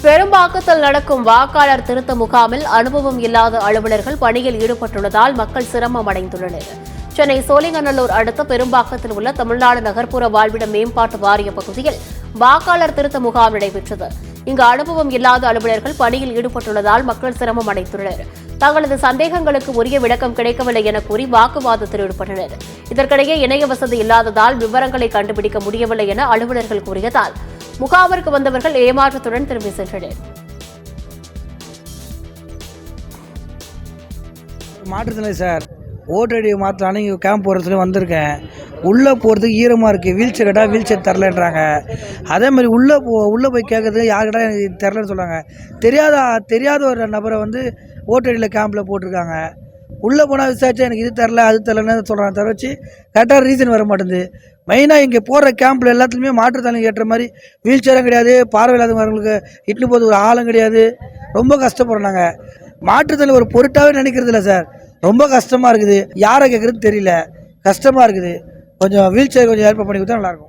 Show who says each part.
Speaker 1: பெரும்பாக்கத்தில் நடக்கும் வாக்காளர் திருத்த முகாமில் அனுபவம் இல்லாத அலுவலர்கள் பணியில் ஈடுபட்டுள்ளதால் மக்கள் சிரமம் அடைந்துள்ளனர். சென்னை சோழிங்கநல்லூர் அடுத்த பெரும்பாக்கத்தில் உள்ள தமிழ்நாடு நகர்ப்புற வாழ்விட மேம்பாட்டு வாரிய பகுதியில் வாக்காளர் திருத்த முகாம் நடைபெற்றது. இங்கு அனுபவம் இல்லாத அலுவலர்கள் பணியில் ஈடுபட்டுள்ளதால் மக்கள் சிரமம் அடைந்துள்ளனர். தங்களது சந்தேகங்களுக்கு உரிய விளக்கம் கிடைக்கவில்லை என கூறி வாக்குவாதத்தில் ஈடுபட்டனர். இதற்கிடையே இணைய வசதி இல்லாததால் விவரங்களை கண்டுபிடிக்க முடியவில்லை என அலுவலர்கள் கூறியதால் முகாமிற்கு வந்தவர்கள் ஏமாற்றத்துடன் திரும்பி சென்றனர்.
Speaker 2: மாற்றுத்திறனாளி சார், ஓட்டர் ஐடி மாற்றலான்னு இங்கே கேம்ப் போகிறதுல வந்திருக்கேன். உள்ளே போகிறதுக்கு ஈரமாக இருக்குது. வீல் சேர் கேட்டால் வீல் சேர் தரலன்றாங்க. அதே மாதிரி உள்ளே போய் கேட்குறது யார்கிட்ட எனக்கு தரலன்னு சொல்கிறாங்க. தெரியாத ஒரு நபரை வந்து ஓட்டர் ஐடியில் கேம்பில் போட்டிருக்காங்க. உள்ளே போனால் விசாரிச்சா எனக்கு இது தரல அது தரலன்னு சொல்கிறாங்க. தர வச்சு கரெக்டாக ரீசன் வர மாட்டேங்குது. மெயினாக இங்கே போகிற கேம்பில் எல்லாத்துலேயுமே மாற்றுத்திறனாளிக்கு ஏற்ற மாதிரி வீல் சேரும் கிடையாது, பார்வையில்லாதவங்களுக்கு இட்லி போது ஒரு ஆளும் கிடையாது. ரொம்ப கஷ்டப்படுறாங்க. மாற்றுத்திறனாளி ஒரு பொருட்டாகவே நினைக்கிறது இல்லை சார். ரொம்ப கஷ்டமாக இருக்குது. யாரை கேட்குறதுன்னு தெரியல. கஷ்டமாக இருக்குது. கொஞ்சம் வீல் சேர் கொஞ்சம் ஏற்பாடு பண்ணி கொடுத்தா நல்லாயிருக்கும்.